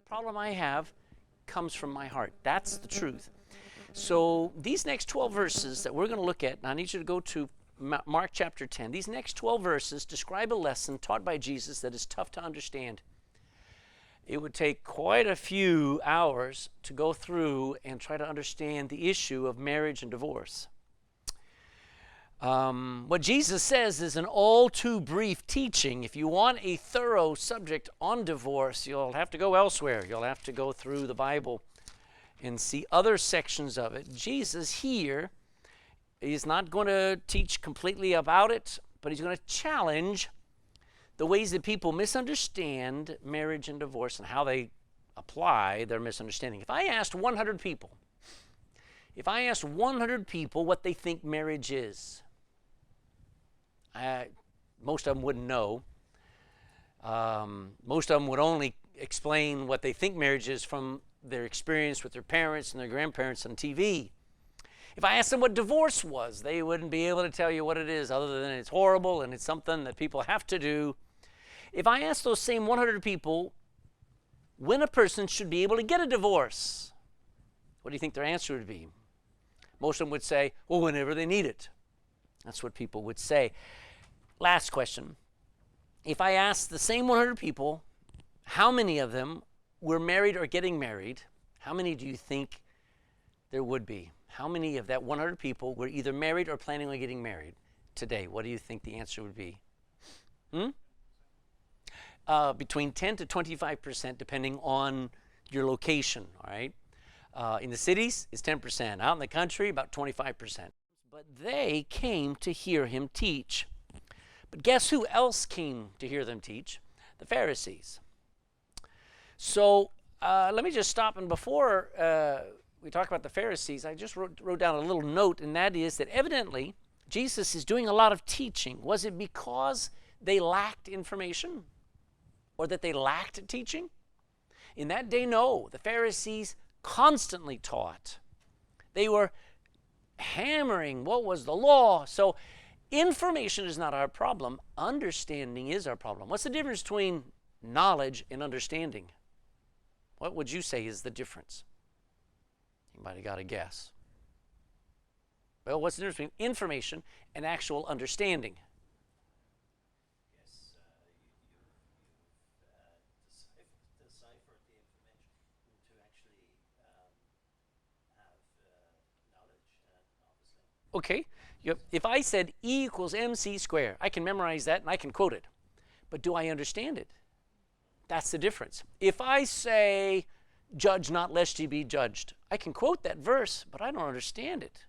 problem I have comes from my heart. That's the truth. So these next 12 verses that we're going to look at, and I need you to go to Mark chapter 10. These next 12 verses describe a lesson taught by Jesus that is tough to understand. It would take quite a few hours to go through and try to understand the issue of marriage and divorce. What Jesus says is an all too brief teaching. If you want a thorough subject on divorce, you'll have to go elsewhere. You'll have to go through the Bible and see other sections of it. Jesus here is not going to teach completely about it, but he's going to challenge the ways that people misunderstand marriage and divorce and how they apply their misunderstanding. If I asked 100 people what they think marriage is, most of them wouldn't know. Most of them would only explain what they think marriage is from their experience with their parents and their grandparents on TV. If I asked them what divorce was, they wouldn't be able to tell you what it is other than it's horrible and it's something that people have to do. If I asked those same 100 people when a person should be able to get a divorce, what do you think their answer would be? Most of them would say, well, whenever they need it. That's what people would say. Last question. If I asked the same 100 people, how many of them were married or getting married, how many do you think there would be? How many of that 100 people were either married or planning on getting married today? What do you think the answer would be? Between 10 to 25%, depending on your location, all right? In the cities, it's 10%. Out in the country, about 25%. But they came to hear him teach. But guess who else came to hear them teach? The Pharisees. So let me just stop, and before we talk about the Pharisees, I just wrote down a little note, and that is that evidently Jesus is doing a lot of teaching. Was it because they lacked information or that they lacked teaching? In that day, no. The Pharisees constantly taught. They were hammering what was the law. So information is not our problem. Understanding is our problem. What's the difference between knowledge and understanding? What would you say is the difference? You might have got a guess. Well, what's the difference between information and actual understanding? Yes, you've deciphered the information to actually have knowledge, obviously. Okay, if I said E equals mc squared, I can memorize that and I can quote it. But do I understand it? That's the difference. If I say, judge not lest ye be judged, I can quote that verse, but I don't understand it.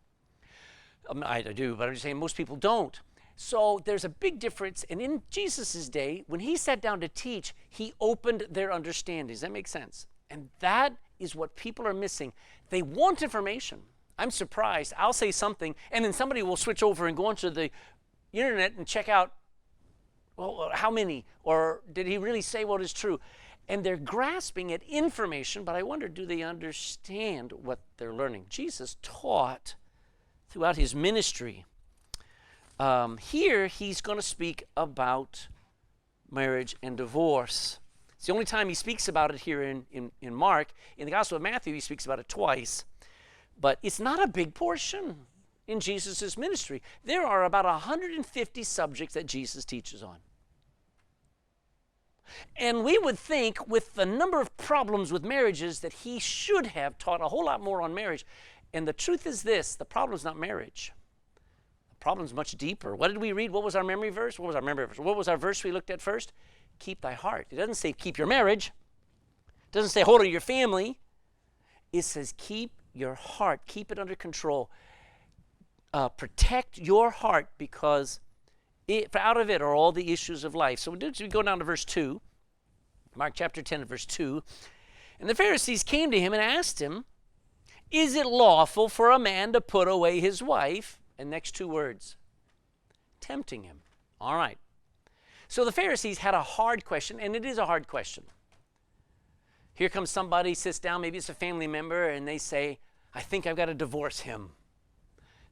I do, but I'm just saying most people don't. So there's a big difference. And in Jesus' day, when he sat down to teach, he opened their understanding. Does that make sense? And that is what people are missing. They want information. I'm surprised. I'll say something, and then somebody will switch over and go onto the internet and check out, well, how many? Or did he really say what is true? And they're grasping at information, but I wonder, do they understand what they're learning? Jesus taught throughout his ministry. Here, he's going to speak about marriage and divorce. It's the only time he speaks about it here in Mark. In the Gospel of Matthew, he speaks about it twice. But it's not a big portion in Jesus' ministry. There are about 150 subjects that Jesus teaches on. And we would think with the number of problems with marriages that he should have taught a whole lot more on marriage. And the truth is this, the problem is not marriage. The problem is much deeper. What did we read? What was our memory verse? What was our verse we looked at first? Keep thy heart. It doesn't say keep your marriage. It doesn't say hold on your family. It says keep your heart. Keep it under control. Protect your heart, because out of it are all the issues of life. So we go down to verse 2. Mark chapter 10 and verse 2. And the Pharisees came to him and asked him, is it lawful for a man to put away his wife? And next two words, tempting him. All right. So the Pharisees had a hard question, and it is a hard question. Here comes somebody, sits down, maybe it's a family member, and they say, I think I've got to divorce him.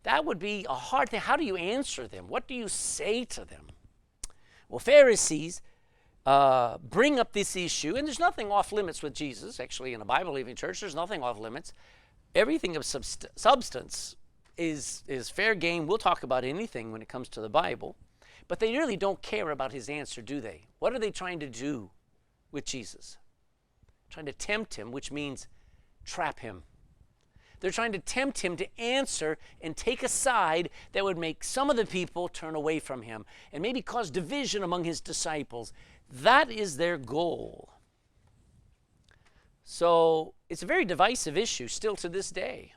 That would be a hard thing. How do you answer them? What do you say to them? Well, Pharisees, bring up this issue, and there's nothing off limits with Jesus. Actually, in a Bible-believing church, there's nothing off limits. Everything of substance is fair game. We'll talk about anything when it comes to the Bible, but they really don't care about his answer, do they? What are they trying to do with Jesus? Trying to tempt him, which means trap him. They're trying to tempt him to answer and take a side that would make some of the people turn away from him and maybe cause division among his disciples. That is their goal. So it's a very divisive issue still to this day.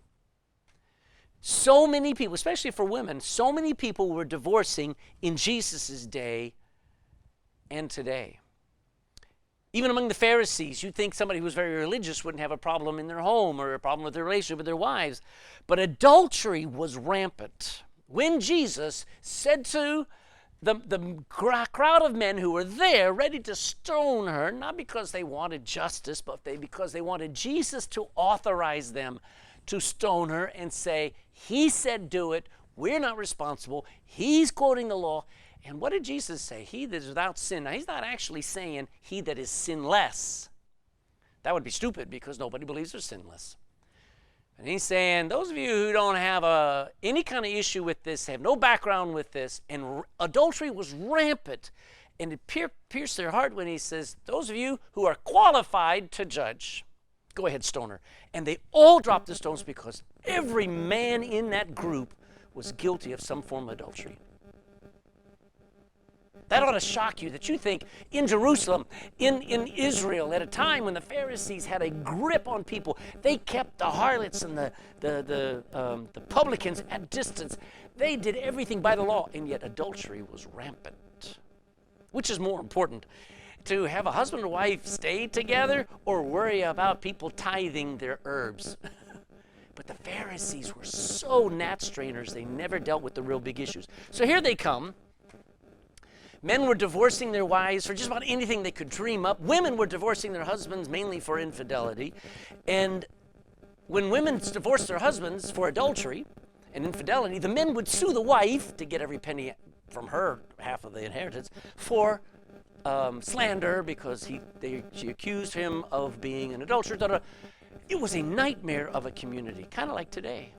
So many people, especially for women, so many people were divorcing in Jesus' day and today. Even among the Pharisees, you'd think somebody who was very religious wouldn't have a problem in their home or a problem with their relationship with their wives. But adultery was rampant. When Jesus said to the crowd of men who were there ready to stone her, not because they wanted justice, but because they wanted Jesus to authorize them to stone her and say, he said do it, we're not responsible, he's quoting the law. And what did Jesus say? He that is without sin. Now, he's not actually saying he that is sinless. That would be stupid because nobody believes they're sinless. And he's saying, those of you who don't have any kind of issue with this, have no background with this, and adultery was rampant, and it pierced their heart when he says, those of you who are qualified to judge, go ahead, stone her. And they all dropped the stones because every man in that group was guilty of some form of adultery. That ought to shock you, that you think in Jerusalem, in Israel, at a time when the Pharisees had a grip on people, they kept the harlots and the publicans at distance. They did everything by the law, and yet adultery was rampant. Which is more important, to have a husband and wife stay together or worry about people tithing their herbs? But the Pharisees were so gnat strainers, they never dealt with the real big issues. So here they come. Men were divorcing their wives for just about anything they could dream up. Women were divorcing their husbands mainly for infidelity. And when women divorced their husbands for adultery and infidelity, the men would sue the wife to get every penny from her, half of the inheritance, for slander because she accused him of being an adulterer. It was a nightmare of a community, kind of like today.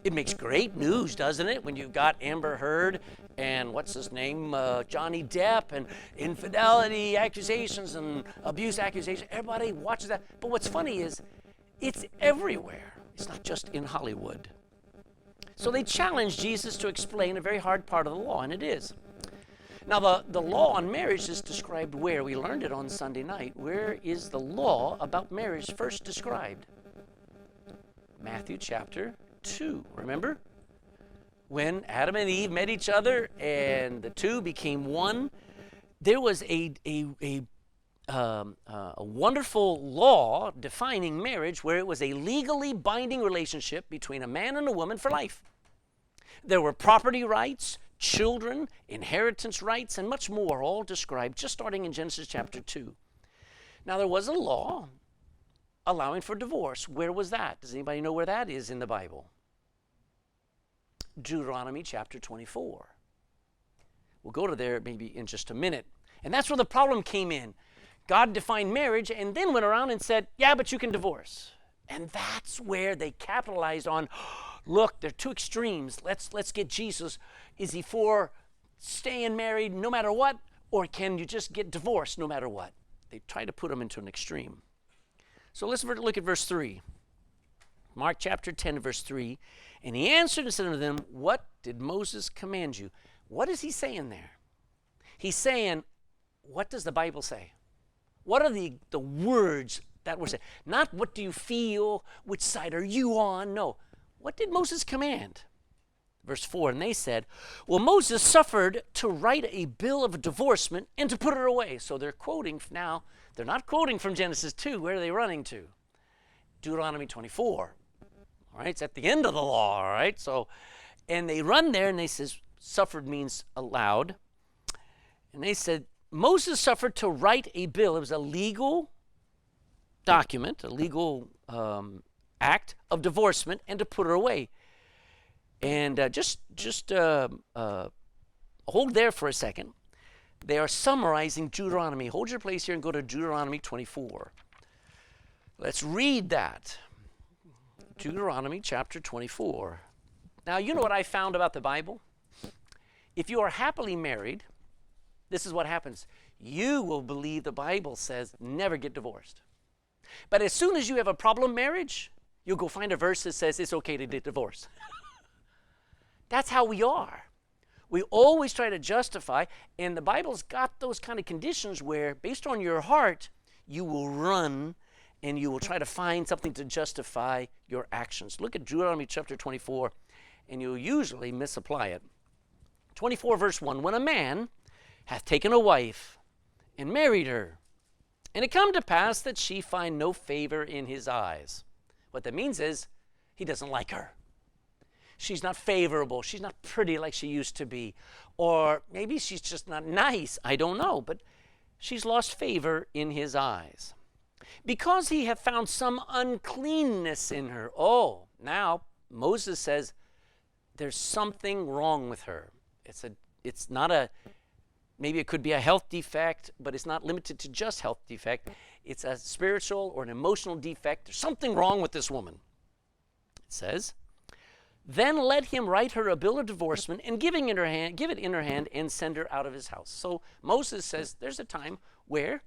It makes great news, doesn't it, when you've got Amber Heard and what's his name, Johnny Depp, and infidelity accusations and abuse accusations. Everybody watches that. But what's funny is it's everywhere. It's not just in Hollywood. So they challenged Jesus to explain a very hard part of the law, and it is. Now, the law on marriage is described where? We learned it on Sunday night. Where is the law about marriage first described? Matthew chapter 2. Remember? When Adam and Eve met each other and the two became one, there was a wonderful law defining marriage where it was a legally binding relationship between a man and a woman for life. There were property rights, children, inheritance rights, and much more, all described just starting in Genesis chapter 2. Now, there was a law allowing for divorce. Where was that? Does anybody know where that is in the Bible? Deuteronomy chapter 24. We'll go to there maybe in just a minute. And that's where the problem came in. God defined marriage and then went around and said, yeah, but you can divorce. And that's where they capitalized on, look, there are two extremes. Let's get Jesus. Is he for staying married no matter what? Or can you just get divorced no matter what? They tried to put him into an extreme. So let's look at verse 3. Mark chapter 10, verse 3. And he answered and said unto them, what did Moses command you? What is he saying there? He's saying, what does the Bible say? What are the words that were said? Not what do you feel, which side are you on? No. What did Moses command? Verse 4, and they said, well, Moses suffered to write a bill of divorcement and to put her away. So they're quoting now. They're not quoting from Genesis 2. Where are they running to? Deuteronomy 24. All right, it's at the end of the law, all right? So, and they run there and they says, suffered means allowed. And they said, Moses suffered to write a bill. It was a legal document, a legal act of divorcement, and to put her away. And just hold there for a second. They are summarizing Deuteronomy. Hold your place here and go to Deuteronomy 24. Let's read that. Deuteronomy chapter 24. Now, you know what I found about the Bible? If you are happily married, this is what happens. You will believe the Bible says never get divorced. But as soon as you have a problem marriage, you'll go find a verse that says it's okay to get divorced. That's how we are. We always try to justify, and the Bible's got those kind of conditions where, based on your heart, you will run and you will try to find something to justify your actions. Look at Deuteronomy chapter 24, and you'll usually misapply it. 24 verse 1, when a man hath taken a wife and married her, and it come to pass that she find no favor in his eyes. What that means is he doesn't like her. She's not favorable. She's not pretty like she used to be. Or maybe she's just not nice. I don't know. But she's lost favor in his eyes. Because he have found some uncleanness in her. Oh, now Moses says there's something wrong with her. It's not a, maybe it could be a health defect, but it's not limited to just health defect. It's a spiritual or an emotional defect. There's something wrong with this woman. It says, then let him write her a bill of divorcement and give it in her hand and send her out of his house. So Moses says there's a time where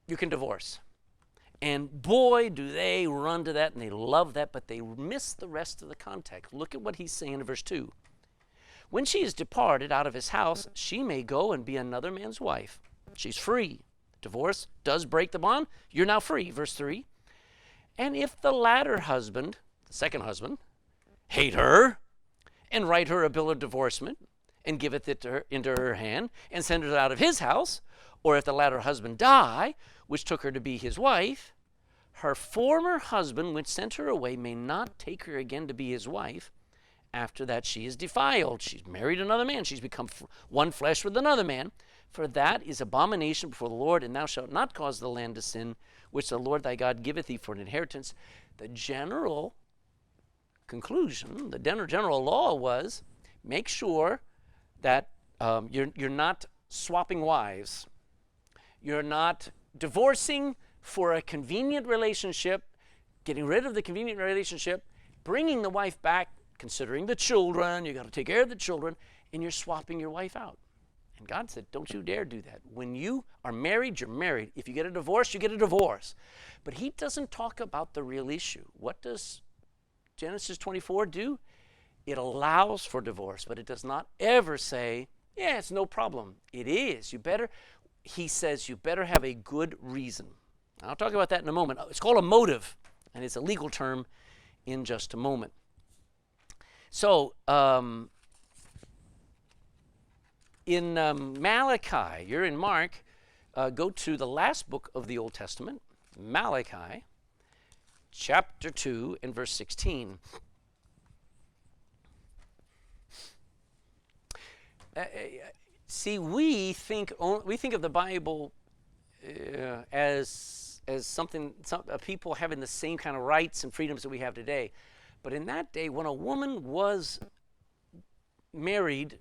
you can divorce. And boy, do they run to that and they love that, but they miss the rest of the context. Look at what he's saying in verse 2. When she is departed out of his house, she may go and be another man's wife. She's free. Divorce does break the bond. You're now free. Verse 3. And if the latter husband, the second husband, hate her, and write her a bill of divorcement, and giveth it to her, into her hand, and send her out of his house, or if the latter husband die, which took her to be his wife, her former husband, which sent her away, may not take her again to be his wife. After that she is defiled. She's married another man. She's become one flesh with another man. For that is abomination before the Lord, and thou shalt not cause the land to sin, which the Lord thy God giveth thee for an inheritance. The general conclusion, the general law was, make sure that you're not swapping wives. You're not divorcing for a convenient relationship, getting rid of the convenient relationship, bringing the wife back, considering the children. You got to take care of the children, and you're swapping your wife out. And God said, don't you dare do that. When you are married, you're married. If you get a divorce, you get a divorce. But he doesn't talk about the real issue. What does Genesis 24 do? It allows for divorce, but it does not ever say, yeah, it's no problem. It is. He says you better have a good reason. I'll talk about that in a moment. It's called a motive, and it's a legal term in just a moment. So, in Malachi, you're in Mark, go to the last book of the Old Testament, Malachi, chapter 2 and verse 16. See, we think of the Bible as something, people having the same kind of rights and freedoms that we have today. But in that day, when a woman was married,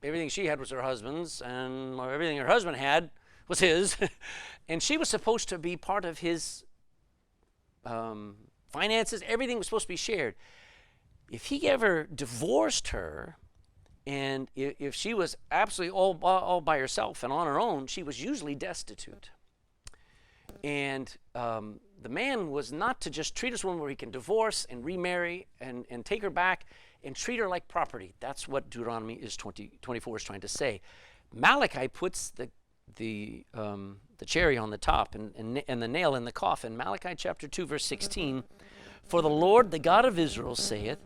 everything she had was her husband's, and everything her husband had was his, and she was supposed to be part of his finances. Everything was supposed to be shared. If he ever divorced her, and if she was absolutely all by herself and on her own, she was usually destitute. And the man was not to just treat this woman where he can divorce and remarry and take her back and treat her like property. That's what Deuteronomy 24 is trying to say. Malachi puts the cherry on the top and the nail in the coffin. Malachi chapter 2 verse 16, for the Lord the God of Israel saith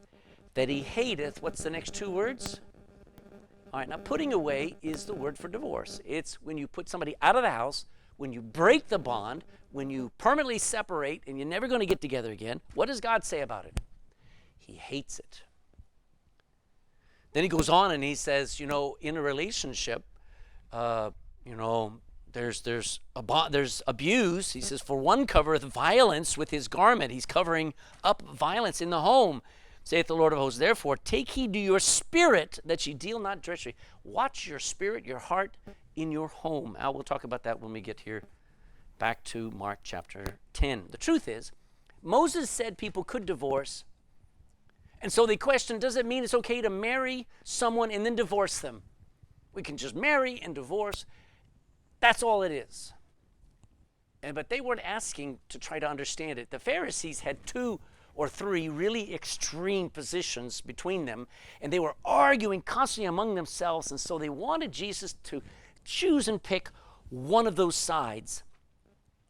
that he hateth, what's the next two words? All right, now putting away is the word for divorce. It's when you put somebody out of the house, when you break the bond, when you permanently separate and you're never going to get together again. What does God say about it? He hates it. Then he goes on and he says, in a relationship, there's abuse. He says, for one covereth violence with his garment. He's covering up violence in the home. Saith the Lord of hosts, therefore take heed to your spirit that ye deal not treachery. Watch your spirit, your heart, in your home. Al, we'll talk about that when we get here back to Mark chapter 10. The truth is, Moses said people could divorce. And so they questioned, does it mean it's okay to marry someone and then divorce them? We can just marry and divorce. That's all it is. But they weren't asking to try to understand it. The Pharisees had 2 or 3 really extreme positions between them, and they were arguing constantly among themselves, and so they wanted Jesus to choose and pick one of those sides.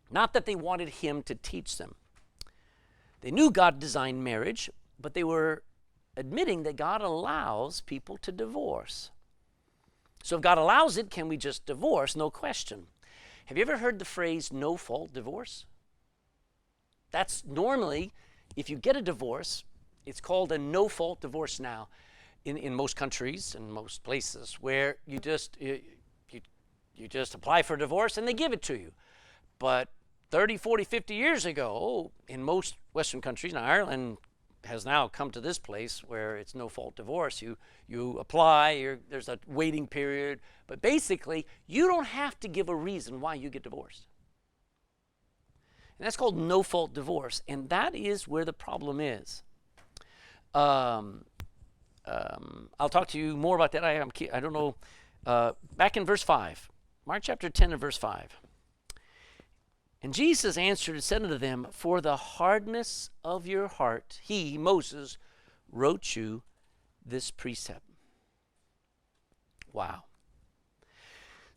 Not that they wanted him to teach them. They knew God designed marriage, but they were admitting that God allows people to divorce. So if God allows it, can we just divorce? No question. Have you ever heard the phrase no-fault divorce? That's normally, if you get a divorce, it's called a no-fault divorce now in most countries and most places, where you just apply for a divorce and they give it to you. But 30, 40, 50 years ago, in most Western countries, and Ireland has now come to this place where it's no-fault divorce. You apply, there's a waiting period, but basically, you don't have to give a reason why you get divorced. And that's called no-fault divorce, and that is where the problem is. I'll talk to you more about that. I don't know. Back in verse 5, Mark chapter 10 and verse 5. And Jesus answered and said unto them, for the hardness of your heart, he, Moses, wrote you this precept. Wow.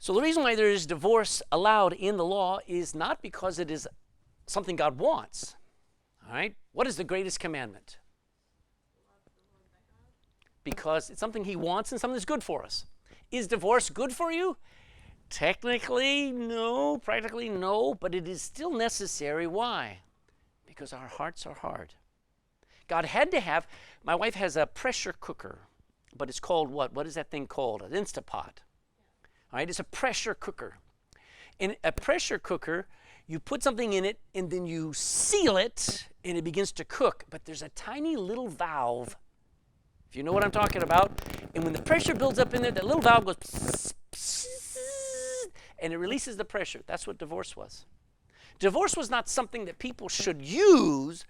So the reason why there is divorce allowed in the law is not because it is something God wants. All right? What is the greatest commandment? Because it's something he wants and something that's good for us. Is divorce good for you? Technically, no. Practically, no. But it is still necessary. Why? Because our hearts are hard. God had to have, my wife has a pressure cooker, but it's called what? What is that thing called? An Instapot. All right, it's a pressure cooker. In a pressure cooker, you put something in it, and then you seal it, and it begins to cook. But there's a tiny little valve, if you know what I'm talking about. And when the pressure builds up in there, that little valve goes psst, psst, and it releases the pressure. That's what divorce was. Divorce was not something that people should use,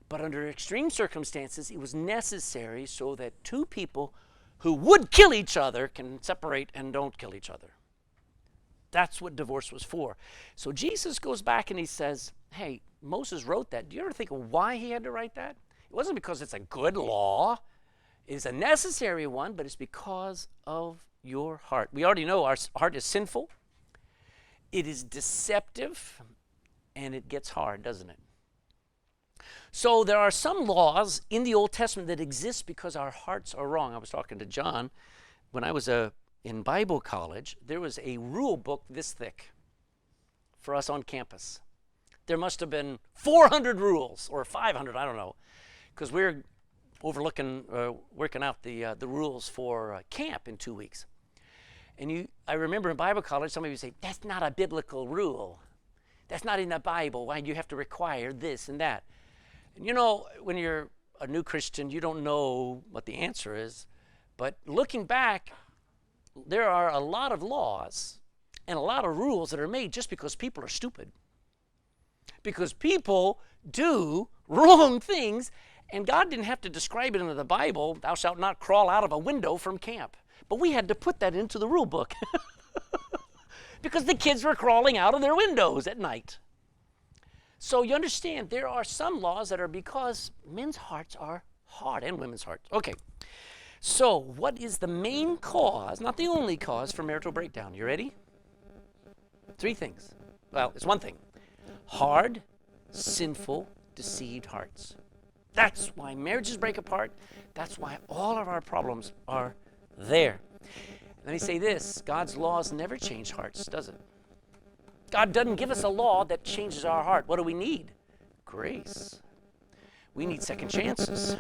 but under extreme circumstances, it was necessary so that 2 people who would kill each other can separate and don't kill each other. That's what divorce was for. So Jesus goes back and he says, hey, Moses wrote that. Do you ever think of why he had to write that? It wasn't because it's a good law. It's a necessary one, but it's because of your heart. We already know our heart is sinful. It is deceptive, and it gets hard, doesn't it? So there are some laws in the Old Testament that exist because our hearts are wrong. I was talking to John when I was in Bible college. There was a rule book this thick for us on campus. There must have been 400 rules or 500, I don't know, because we're overlooking, working out the rules for camp in 2 weeks. And I remember in Bible college, somebody would say, that's not a biblical rule. That's not in the Bible. Why do you have to require this and that? And you know, when you're a new Christian, you don't know what the answer is. But looking back, there are a lot of laws and a lot of rules that are made just because people are stupid. Because people do wrong things, and God didn't have to describe it in the Bible, thou shalt not crawl out of a window from camp. But we had to put that into the rule book because the kids were crawling out of their windows at night. So you understand, there are some laws that are because men's hearts are hard and women's hearts. Okay, so what is the main cause, not the only cause, for marital breakdown? You ready? 3 things. Well, it's one thing. Hard, sinful, deceived hearts. That's why marriages break apart. That's why all of our problems are there. Let me say this, God's laws never change hearts, does it? God doesn't give us a law that changes our heart. What do we need? Grace. We need second chances.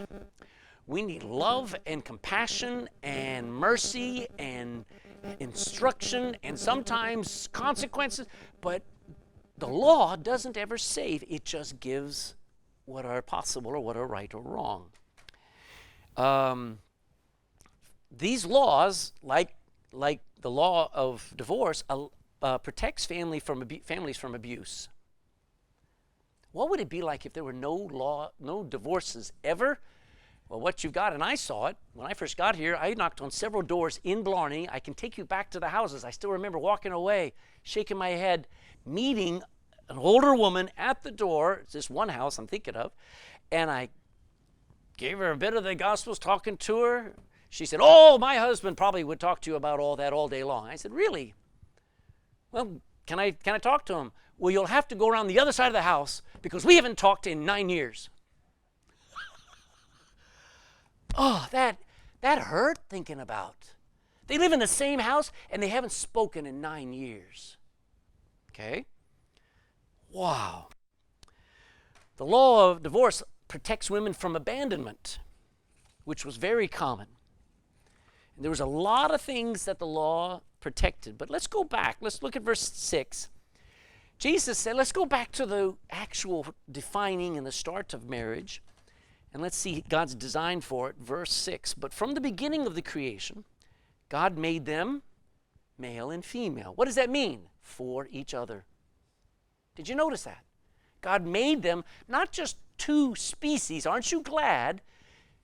We need love and compassion and mercy and instruction and sometimes consequences, but the law doesn't ever save. It just gives what are possible or what are right or wrong. These laws, like the law of divorce protects families from abuse. What would it be like if there were no divorces ever? Well, what you've got, and I saw it when I first got here, I knocked on several doors in Blarney. I can take you back to the houses. I still remember walking away, shaking my head, meeting an older woman at the door. It's this one house I'm thinking of. And I gave her a bit of the Gospels, talking to her. She said, oh, my husband probably would talk to you about all that all day long. I said, really? Well, can I talk to him? Well, you'll have to go around the other side of the house because we haven't talked in 9 years. Oh, that hurt thinking about. They live in the same house and they haven't spoken in 9 years. Okay? Wow. The law of divorce protects women from abandonment, which was very common. And there was a lot of things that the law protected. But let's go back. Let's look at verse 6. Jesus said, let's go back to the actual defining and the start of marriage. And let's see God's design for it. Verse 6. But from the beginning of the creation, God made them male and female. What does that mean? For each other. Did you notice that? God made them not just two species. Aren't you glad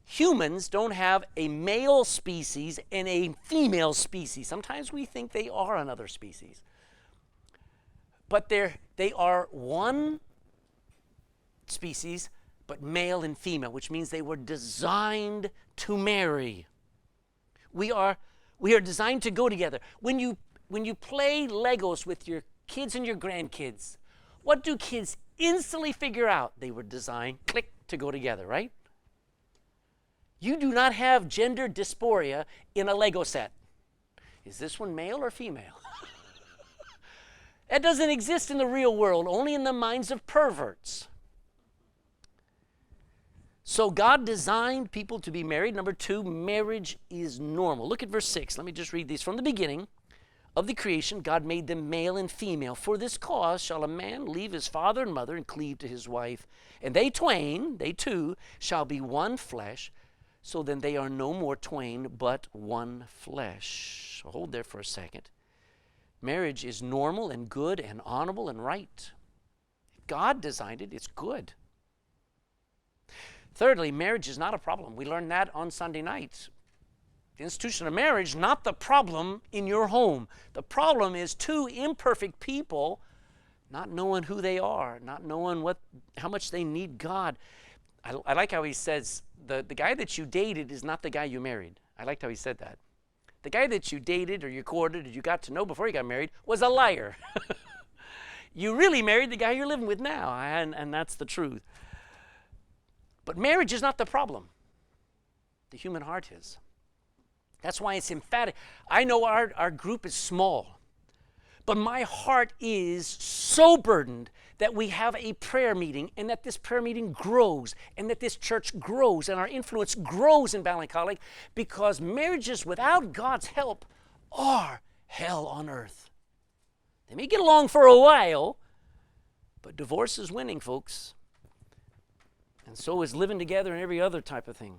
humans don't have a male species and a female species? Sometimes we think they are another species. But they are one species, but male and female, which means they were designed to marry. We are designed to go together. When you play Legos with your kids and your grandkids, what do kids instantly figure out? They were designed, click, to go together, right? You do not have gender dysphoria in a Lego set. Is this one male or female? That doesn't exist in the real world, only in the minds of perverts. So God designed people to be married. Number 2, marriage is normal. Look at verse 6. Let me just read these. From the beginning of the creation, God made them male and female. For this cause shall a man leave his father and mother and cleave to his wife, and they two, shall be one flesh. So then they are no more twain, but one flesh. So hold there for a second. Marriage is normal and good and honorable and right. God designed it. It's good. Thirdly, marriage is not a problem. We learned that on Sunday nights. The institution of marriage, not the problem in your home. The problem is two imperfect people not knowing who they are, not knowing how much they need God. I like how he says, the guy that you dated is not the guy you married. I liked how he said that. The guy that you dated or you courted or you got to know before you got married was a liar. You really married the guy you're living with now, and that's the truth. But marriage is not the problem. The human heart is. That's why it's emphatic. I know our group is small, but my heart is so burdened that we have a prayer meeting and that this prayer meeting grows and that this church grows and our influence grows in Ballincollig, because marriages without God's help are hell on earth. They may get along for a while, but divorce is winning, folks. And so is living together and every other type of thing.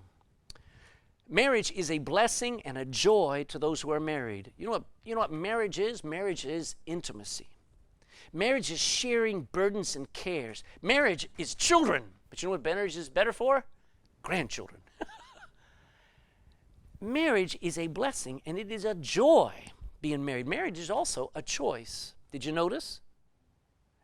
Marriage is a blessing and a joy to those who are married. You know what marriage is? Marriage is intimacy. Marriage is sharing burdens and cares. Marriage is children. But you know what marriage is better for? Grandchildren. Marriage is a blessing and it is a joy being married. Marriage is also a choice. Did you notice?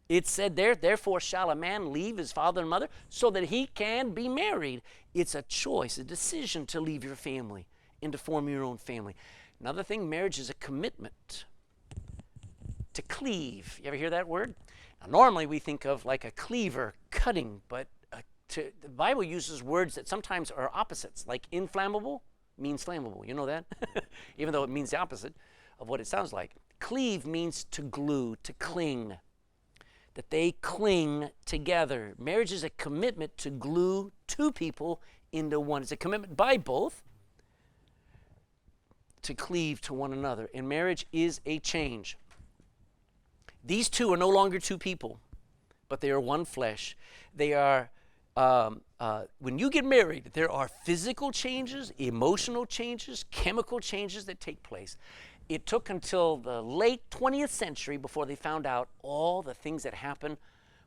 It said there, therefore shall a man leave his father and mother so that he can be married. It's a choice, a decision to leave your family and to form your own family. Another thing, marriage is a commitment to cleave. You ever hear that word? Now, normally we think of like a cleaver cutting, but the Bible uses words that sometimes are opposites, like inflammable means flammable. You know that? Even though it means the opposite of what it sounds like. Cleave means to glue, to cling. That they cling together. Marriage is a commitment to glue two people into one. It's a commitment by both to cleave to one another. And marriage is a change. These two are no longer two people, but they are one flesh. They are, when you get married, there are physical changes, emotional changes, chemical changes that take place. It took until the late 20th century before they found out all the things that happen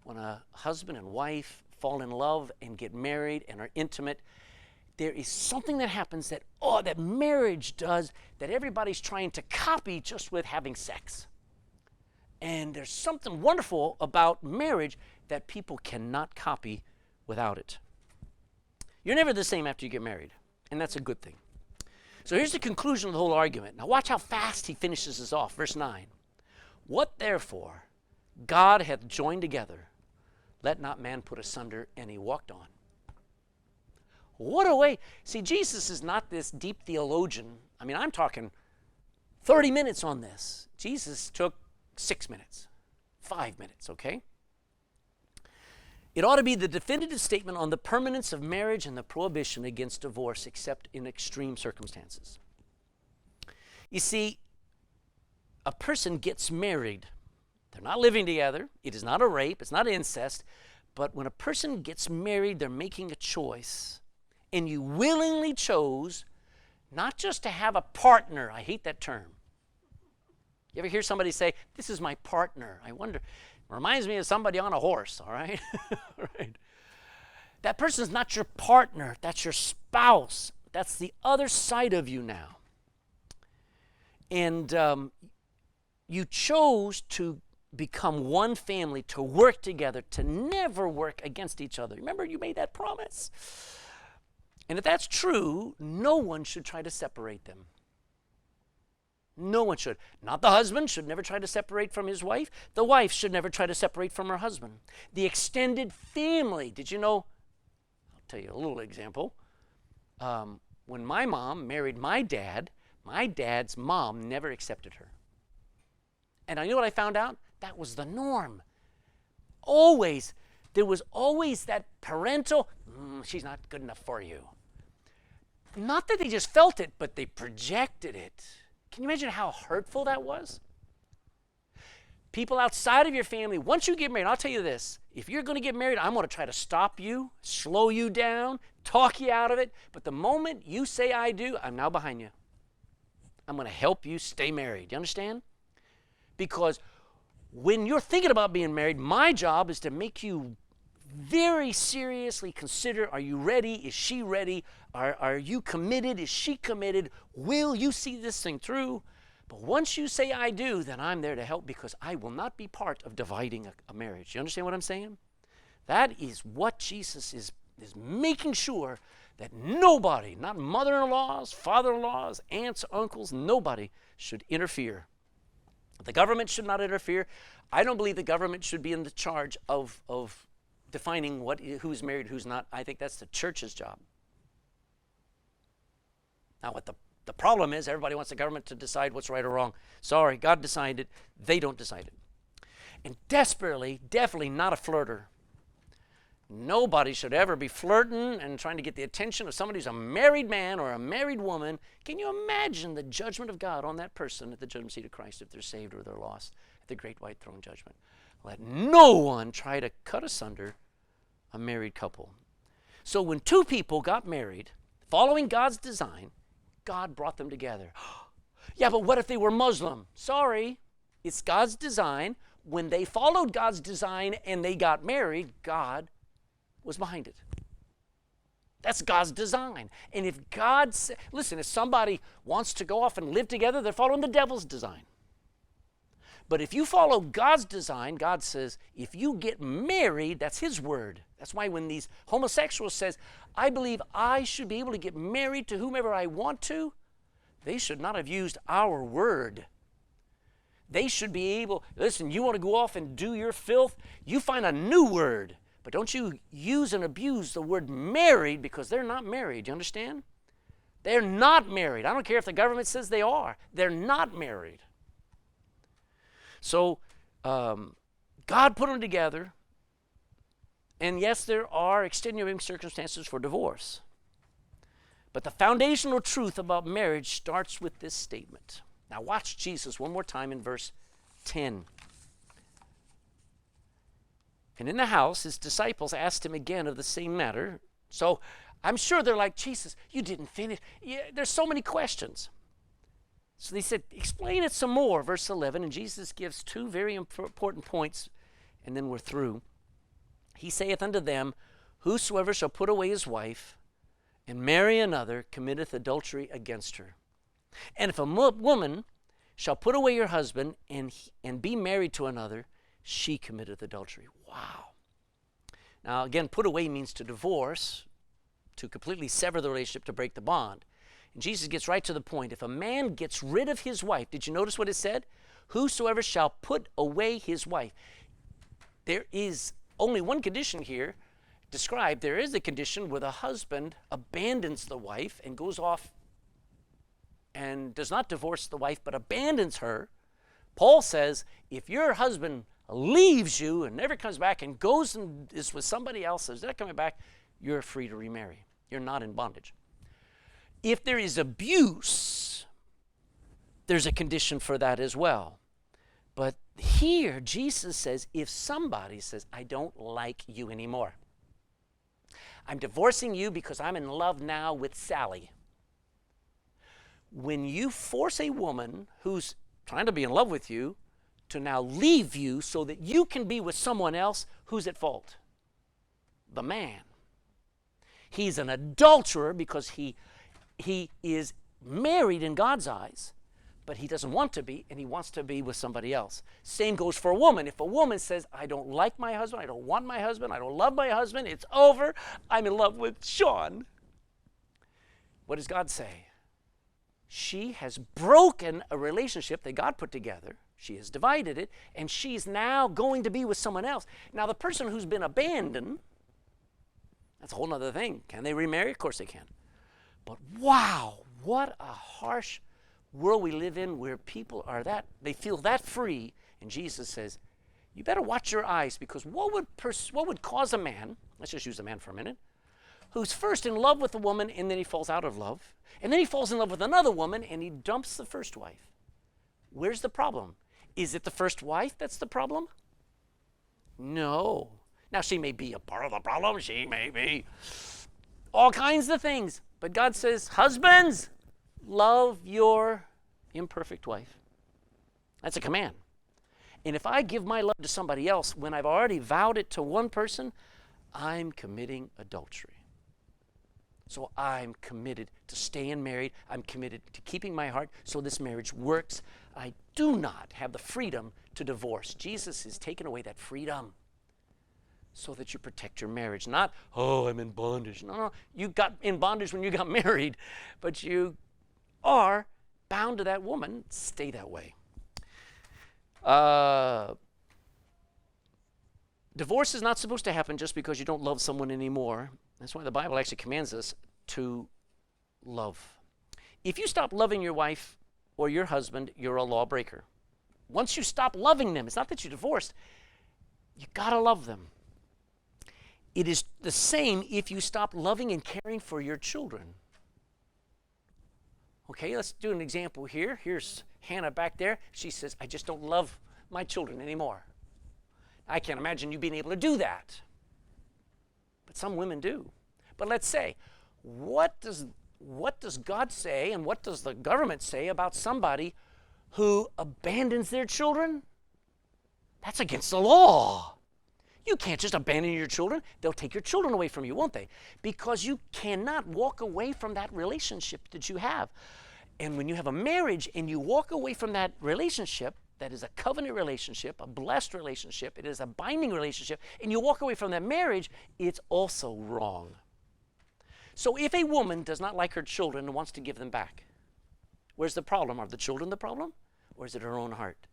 when a husband and wife fall in love and get married and are intimate. There is something that happens that marriage does that everybody's trying to copy just with having sex. And there's something wonderful about marriage that people cannot copy without it. You're never the same after you get married, and that's a good thing. So here's the conclusion of the whole argument. Now watch how fast he finishes this off. Verse 9. What therefore God hath joined together, let not man put asunder. And he walked on. What a way. See, Jesus is not this deep theologian. I mean, I'm talking 30 minutes on this. Jesus took 6 minutes, 5 minutes, okay? It ought to be the definitive statement on the permanence of marriage and the prohibition against divorce except in extreme circumstances. You see, a person gets married. They're not living together. It is not a rape. It's not incest. But when a person gets married, they're making a choice. And you willingly chose not just to have a partner. I hate that term. You ever hear somebody say, this is my partner? I wonder. Reminds me of somebody on a horse, all right? Right. That person's not your partner. That's your spouse. That's the other side of you now. And you chose to become one family, to work together, to never work against each other. Remember, you made that promise. And if that's true, no one should try to separate them. No one should. Not the husband should never try to separate from his wife. The wife should never try to separate from her husband. The extended family. Did you know? I'll tell you a little example. When my mom married my dad's mom never accepted her. And I know what I found out? That was the norm. Always. There was always that parental, she's not good enough for you. Not that they just felt it, but they projected it. Can you imagine how hurtful that was? People outside of your family, once you get married, I'll tell you this, if you're going to get married, I'm going to try to stop you, slow you down, talk you out of it. But the moment you say I do, I'm now behind you. I'm going to help you stay married. Do you understand? Because when you're thinking about being married, my job is to make you very seriously consider, are you ready? Is she ready? Are you committed? Is she committed? Will you see this thing through? But once you say I do, then I'm there to help because I will not be part of dividing a marriage. You understand what I'm saying? That is what Jesus is making sure that nobody, not mother-in-laws, father-in-laws, aunts, uncles, nobody should interfere. The government should not interfere. I don't believe the government should be in the charge of defining who's married, who's not. I think that's the church's job. Now, what the problem is, everybody wants the government to decide what's right or wrong. Sorry, God decided it. They don't decide it. And definitely not a flirter. Nobody should ever be flirting and trying to get the attention of somebody who's a married man or a married woman. Can you imagine the judgment of God on that person at the judgment seat of Christ if they're saved or they're lost at the great white throne judgment? Let no one try to cut asunder a married couple. So when two people got married, following God's design, God brought them together. Yeah, but what if they were Muslim? Sorry, it's God's design. When they followed God's design and they got married, God was behind it. That's God's design. And if God, listen, if somebody wants to go off and live together, they're following the devil's design. But if you follow God's design, God says, if you get married, that's his word. That's why when these homosexuals says, I believe I should be able to get married to whomever I want to, they should not have used our word. They should be able, listen, you want to go off and do your filth, you find a new word. But don't you use and abuse the word married because they're not married. You understand? They're not married. I don't care if the government says they are. They're not married. So God put them together. And yes, there are extenuating circumstances for divorce. But the foundational truth about marriage starts with this statement. Now watch Jesus one more time in verse 10. And in the house, his disciples asked him again of the same matter. So I'm sure they're like, Jesus, you didn't finish. Yeah, there's so many questions. So they said, explain it some more, verse 11. And Jesus gives two very important points, and then we're through. He saith unto them, whosoever shall put away his wife and marry another committeth adultery against her. And if a woman shall put away her husband and be married to another, she committeth adultery. Wow. Now, again, put away means to divorce, to completely sever the relationship, to break the bond. And Jesus gets right to the point. If a man gets rid of his wife, did you notice what it said? Whosoever shall put away his wife. There is only one condition here described. There is a condition where the husband abandons the wife and goes off and does not divorce the wife but abandons her. Paul says, if your husband leaves you and never comes back and goes and is with somebody else, is not coming back, you're free to remarry. You're not in bondage. If there is abuse, there's a condition for that as well. But here, Jesus says, if somebody says, I don't like you anymore, I'm divorcing you because I'm in love now with Sally. When you force a woman who's trying to be in love with you to now leave you so that you can be with someone else, who's at fault? The man. He's an adulterer because he is married in God's eyes, but he doesn't want to be, and he wants to be with somebody else. Same goes for a woman. If a woman says, I don't like my husband, I don't want my husband, I don't love my husband, it's over, I'm in love with Sean. What does God say? She has broken a relationship that God put together. She has divided it, and she's now going to be with someone else. Now, the person who's been abandoned, that's a whole other thing. Can they remarry? Of course they can. But wow, what a harsh world we live in where people are they feel that free. And Jesus says, you better watch your eyes, because what would cause a man, let's just use a man for a minute, who's first in love with a woman and then he falls out of love, and then he falls in love with another woman and he dumps the first wife. Where's the problem? Is it the first wife that's the problem? No. Now, she may be a part of the problem. She may be all kinds of things. But God says, husbands, love your imperfect wife. That's a command. And if I give my love to somebody else when I've already vowed it to one person, I'm committing adultery. So I'm committed to staying married. I'm committed to keeping my heart so this marriage works. I do not have the freedom to divorce. Jesus has taken away that freedom so that you protect your marriage. Not, oh, I'm in bondage. No, you got in bondage when you got married, but you are bound to that woman. Stay that way. Divorce is not supposed to happen just because you don't love someone anymore. That's why the Bible actually commands us to love. If you stop loving your wife or your husband, you're a lawbreaker. Once you stop loving them, it's not that you're divorced, you gotta love them. It is the same if you stop loving and caring for your children. Okay, let's do an example here. Here's Hannah back there. She says, I just don't love my children anymore. I can't imagine you being able to do that. But some women do. But let's say, what does God say and what does the government say about somebody who abandons their children? That's against the law. You can't just abandon your children. They'll take your children away from you, won't they? Because you cannot walk away from that relationship that you have. And when you have a marriage and you walk away from that relationship, that is a covenant relationship, a blessed relationship, it is a binding relationship, and you walk away from that marriage, it's also wrong. So if a woman does not like her children and wants to give them back, where's the problem? Are the children the problem? Or is it her own heart?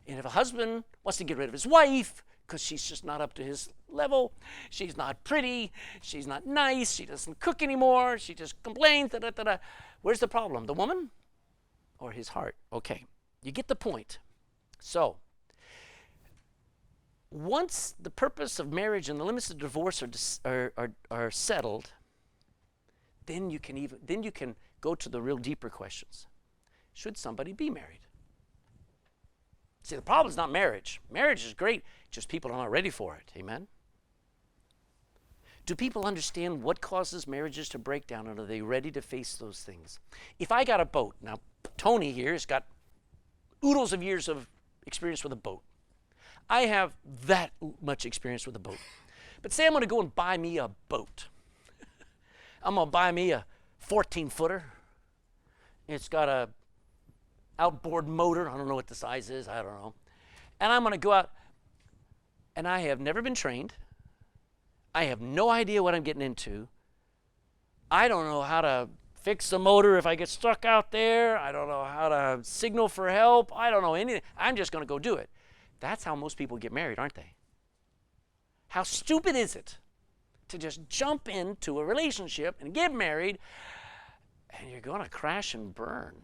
And if a husband wants to get rid of his wife because she's just not up to his level, she's not pretty, she's not nice, she doesn't cook anymore, she just complains, where's the problem? The woman or his heart? Okay, you get the point. So, once the purpose of marriage and the limits of divorce are settled, then you can go to the real deeper questions. Should somebody be married? See, the problem is not marriage. Marriage is great, just people are not ready for it. Amen? Do people understand what causes marriages to break down, and are they ready to face those things? If I got a boat, now Tony here has got oodles of years of experience with a boat. I have that much experience with a boat. But say I'm going to go and buy me a boat. I'm going to buy me a 14-footer. It's got a outboard motor. I don't know what the size is. I don't know. And I'm going to go out, and I have never been trained. I have no idea what I'm getting into. I don't know how to fix the motor if I get stuck out there. I don't know how to signal for help. I don't know anything. I'm just going to go do it. That's how most people get married, aren't they? How stupid is it to just jump into a relationship and get married, and you're going to crash and burn?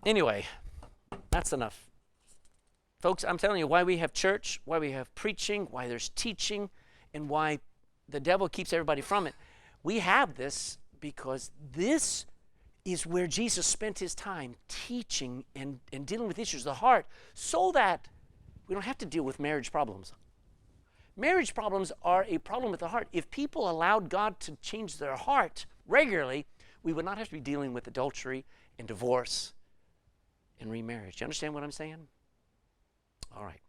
Anyway, that's enough. Folks, I'm telling you why we have church, why we have preaching, why there's teaching, and why the devil keeps everybody from it. We have this because this is where Jesus spent his time teaching and dealing with issues of the heart, so that we don't have to deal with marriage problems. Marriage problems are a problem with the heart. If people allowed God to change their heart regularly, we would not have to be dealing with adultery and divorce and remarriage. Do you understand what I'm saying? All right.